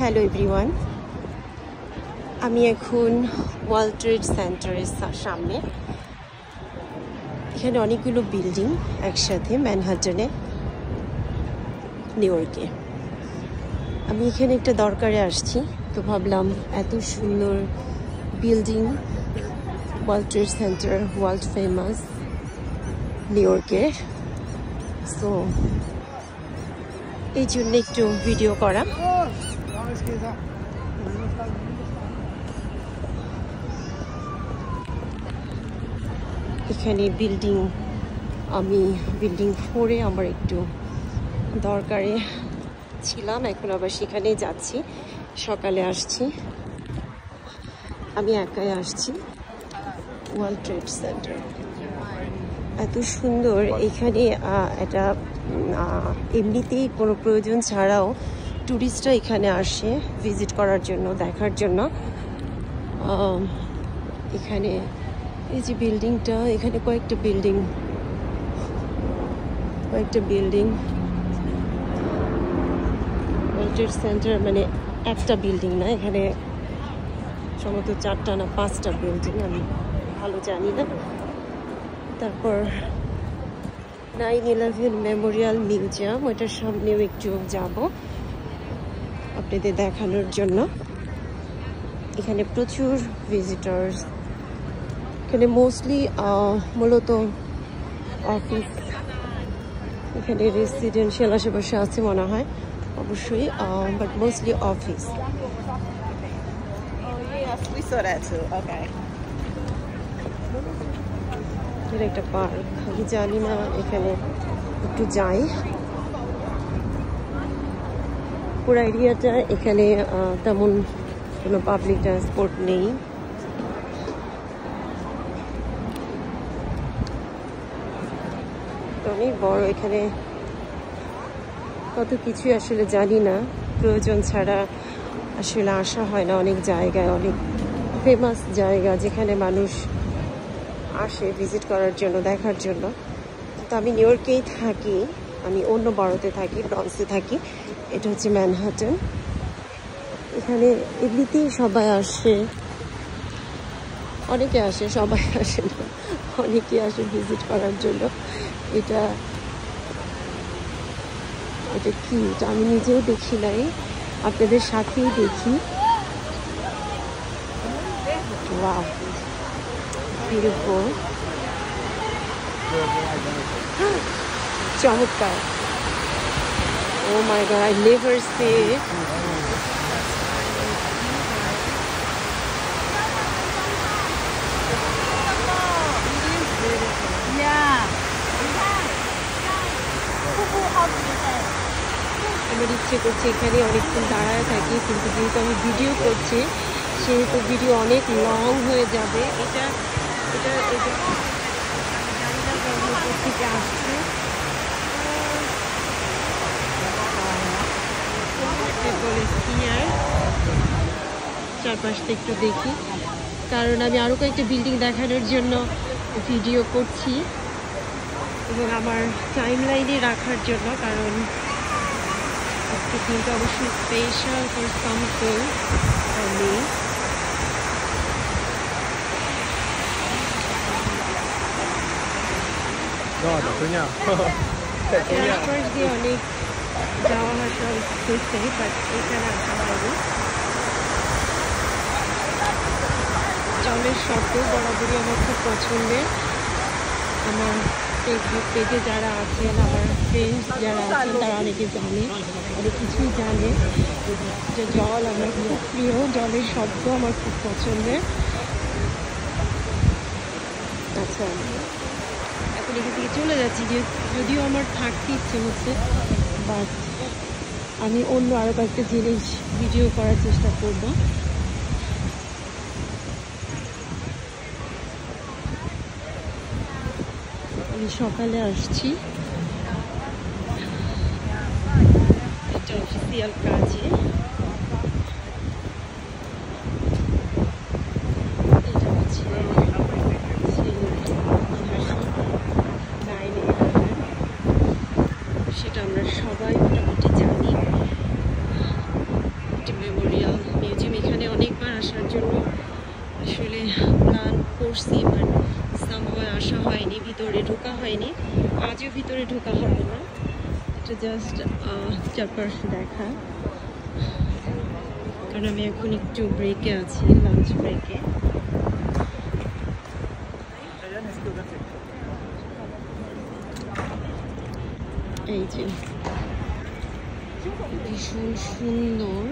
Hello everyone, আমি এখন world trade সেন্টারের সামনে। এখানে অনেকগুলো বিল্ডিং একসাথে ম্যানহাটনে, নিউ ইয়র্কে। আমি এখানে একটা দরকারে আসছি, তো ভাবলাম এত সুন্দর building, world trade centre, world famous new ইয়র্কের, সো এই জন্য একটু ভিডিও করা। এখানে আমি বিল্ডিং 4-এ আমার একটু দরকারে ছিলাম, এখন আবার সেখানেই যাচ্ছি। সকালে আসছি, আমি একাই আসছি। ওয়ার্ল্ড ট্রেড সেন্টার এত সুন্দর। এখানে এটা এমনিতেই কোনো প্রয়োজন ছাড়াও ট্যুরিস্টরা এখানে আসে ভিজিট করার জন্য, দেখার জন্য। এখানে এই যে বিল্ডিংটা, এখানে কয়েকটা বিল্ডিং ওয়ার্ল্ড ট্রেড সেন্টার মানে একটা বিল্ডিং না, এখানে সম্ভবত 4টা না 5টা বিল্ডিং, আমি ভালো জানি না। তারপর 9/11 মেমোরিয়াল মিউজিয়াম, ওইটার সামনেও একটু যাব আপনাদের দেখানোর জন্য। এখানে প্রচুর ভিজিটার্স, এখানে মোস্টলি মূলত অফিস, এখানে রেসিডেন্সিয়াল আশেপাশে আছে মনে হয় অবশ্যই, বাট মোস্টলি অফিস। এটা একটা পার্ক, আমি জানি না, এখানে একটু যাই। পুরো এরিয়াটা, এখানে তেমন কোনো পাবলিক ট্রান্সপোর্ট নেই। অনেক বড়, এখানে কত কিছুই আসলে জানি না, প্রয়োজন ছাড়া আসলে আসা হয় না। অনেক জায়গায়, অনেক ফেমাস জায়গা যেখানে মানুষ আসে ভিজিট করার জন্য, দেখার জন্য। তো আমি নিউ ইয়র্কেই থাকি, আমি অন্য বড়োতে থাকি, ব্রন্সে থাকি। এটা হচ্ছে ম্যানহাটন। এখানে এমনিতেই সবাই আসে, অনেকে আসে, সবাই আসে না, অনেকে আসে ভিজিট করার জন্য। এটা কি, এটা আমি নিজেও দেখি নাই, আপনাদের সাথেই দেখি। ওয়াও, বিউটিফুল, চমৎকার। ও মাই গড, আই নেভার সি ইট। আমার ইচ্ছে করছে এখানে অনেকক্ষণ দাঁড়ায় থাকি, কিন্তু যেহেতু আমি ভিডিও করছি সেহেতু ভিডিও অনেক লং হয়ে যাবে। এটা থেকে আসছে, চারপাশটা একটু দেখি, কারণ আমি আরও কয়েকটা বিল্ডিং দেখানোর জন্য ভিডিও করছি এবং আমার টাইম লাইনে রাখার জন্য, কারণ আজকে দিনটা অবশ্যই special for something for me. চারপাশ দিয়ে অনেক যাওয়া আসা হচ্ছে, বাট এখানে আসা হয়নি। জলের শব্দ বরাবরই আমার খুব পছন্দের। আমার ফেসবুক পেজে যারা আছেন, আমার ফ্রেন্ডস যারা আছেন, তারা অনেকে জানে, অনেক কিছুই জানে যে জল আমার খুব প্রিয়, জলের শব্দ আমার খুব পছন্দের। আচ্ছা, এখন এখান থেকে চলে যাচ্ছি, যদিও আমার থাকতে ইচ্ছে হচ্ছে, বাট আমি অন্য আরও কয়েকটা জিনিস ভিডিও করার চেষ্টা করব। আমি সকালে আসছি, একটা অফিসিয়াল কাজে। এটা হচ্ছে সেটা আমরা সবাই মোটামুটি জানি। হয়নি, আজও ভিতরে ঢোকা হবে না, এটা জাস্ট চারপাশে দেখা। কারণ আমি এখন একটু ব্রেকে আছি, লাঞ্চ ব্রেকে। এই যে ভীষণ সুন্দর,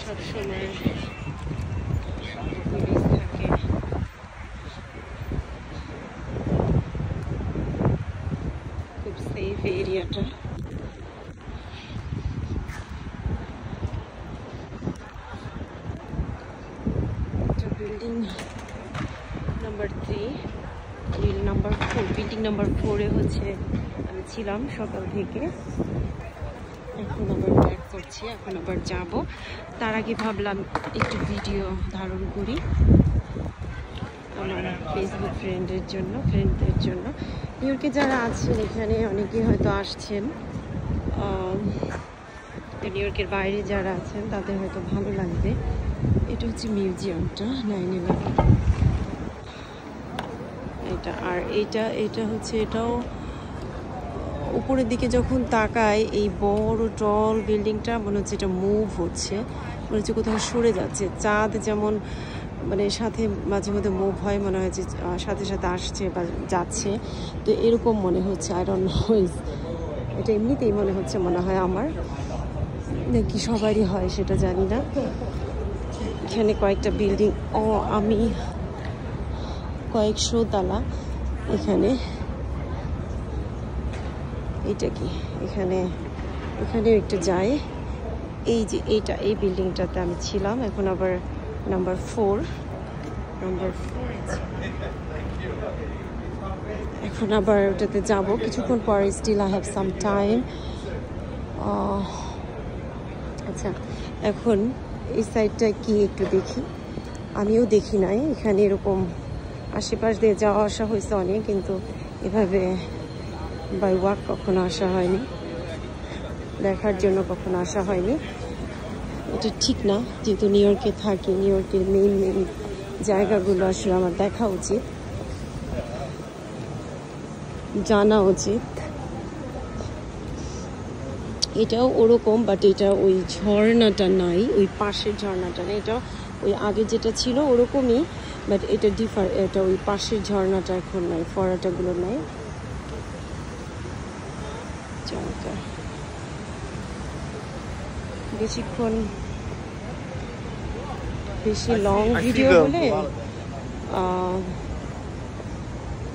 সবসময় থাকে। খুব সেফ এরিয়াটা। Building number 3, building number 4, building number 4-এ হচ্ছে আমি ছিলাম সকাল থেকে। এখন আবার ব্যাক করছি, এখন আবার যাব। তার আগে ভাবলাম একটু ভিডিও ধারণ করি আমার ফেসবুক ফ্রেন্ডদের জন্য। নিউ ইয়র্কে যারা আছেন এখানে অনেকেই হয়তো আসছেন, নিউ ইয়র্কের বাইরে যারা আছেন তাদের হয়তো ভালো লাগবে। এটা হচ্ছে মিউজিয়ামটা 9/11 এটা। আর এটা হচ্ছে, এটাও উপরের দিকে যখন তাকায় এই বড় টল বিল্ডিংটা মনে হচ্ছে এটা মুভ হচ্ছে, মনে হচ্ছে কোথাও সরে যাচ্ছে। চাঁদ যেমন মানে সাথে মাঝে মধ্যে মুভ হয়, মনে হয় যে সাথে সাথে আসছে বা যাচ্ছে, তো এরকম মনে হচ্ছে। আই ডোন্ট নো, এটা এমনিতেই মনে হচ্ছে, মনে হয় আমার, নাকি সবারই হয় সেটা জানি না। এখানে কয়েকটা বিল্ডিং, আমি কয়েকশো তালা এখানে। এটা কি এখানেও একটু যাই। এই যে এই বিল্ডিংটাতে আমি ছিলাম, এখন আবার নাম্বার 4 এখন আবার ওটাতে যাব কিছুক্ষণ পরে। Still I have some time. আচ্ছা, এখন এই সাইডটা কি একটু দেখি, আমিও দেখি নাই। এখানে এরকম আশেপাশ দিয়ে যাওয়া আসা হয়েছে অনেক, কিন্তু এভাবে বাই ওয়াক কখনো আসা হয়নি, দেখার জন্য কখনো আসা হয়নি। এটা ঠিক না, যেহেতু নিউ ইয়র্কে থাকি, নিউ ইয়র্কের মেইন জায়গাগুলো আসলে আমার দেখা উচিত, জানা উচিত। এটাও ওরকম, বাট এটা ওই ঝর্ণাটা নাই, ওই পাশের ঝর্ণাটা নেই। এটা ওই আগে যেটা ছিল ওরকমই, বাট এটা এটা ওই পাশের ঝর্ণাটা এখন নাই, ফোয়ারাটাগুলো নাই। চমৎকার। বেশি লং ভিডিও হলে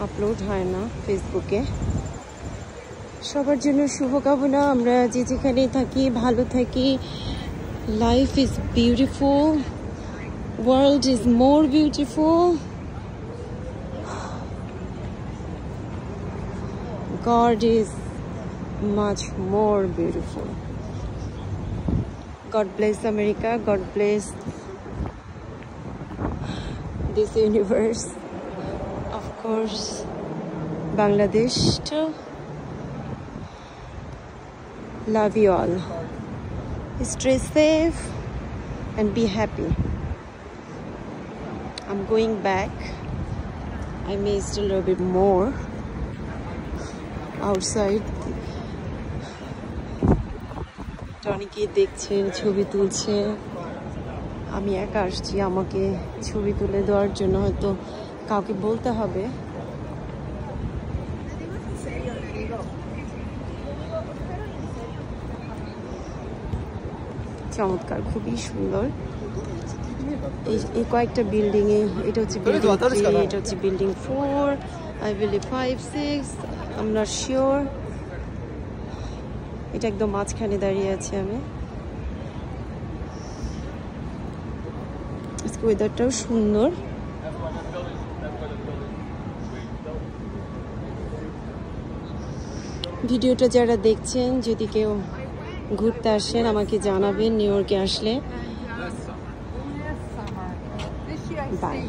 আপলোড হয় না ফেসবুকে। সবার জন্য শুভকামনা। আমরা যে যেখানে থাকি ভালো থাকি। Life is beautiful, world is more beautiful, God is much more beautiful. God bless America, God bless this universe, of course Bangladesh too. Love you all. Stay safe and be happy. I'm going back. I missed a little bit more outside. অনেকে দেখছেন, ছবি তুলছে। আমি একা আসছি, আমাকে ছবি তুলে দেওয়ার জন্য হয়তো কাউকে বলতে হবে। চমৎকার, খুবই সুন্দর। এই কয়েকটা বিল্ডিং এ, এটা হচ্ছে বিল্ডিং 3, এটা হচ্ছে building 4, I believe 5, 6, I'm not sure. এটা একদম মাঝখানে দাঁড়িয়ে আছি আমি। আজকে ওয়েদারটাও সুন্দর। ভিডিওটা যারা দেখছেন, যদি কেউ ঘুরতে আসেন আমাকে জানাবেন নিউ ইয়র্কে আসলে। বাই।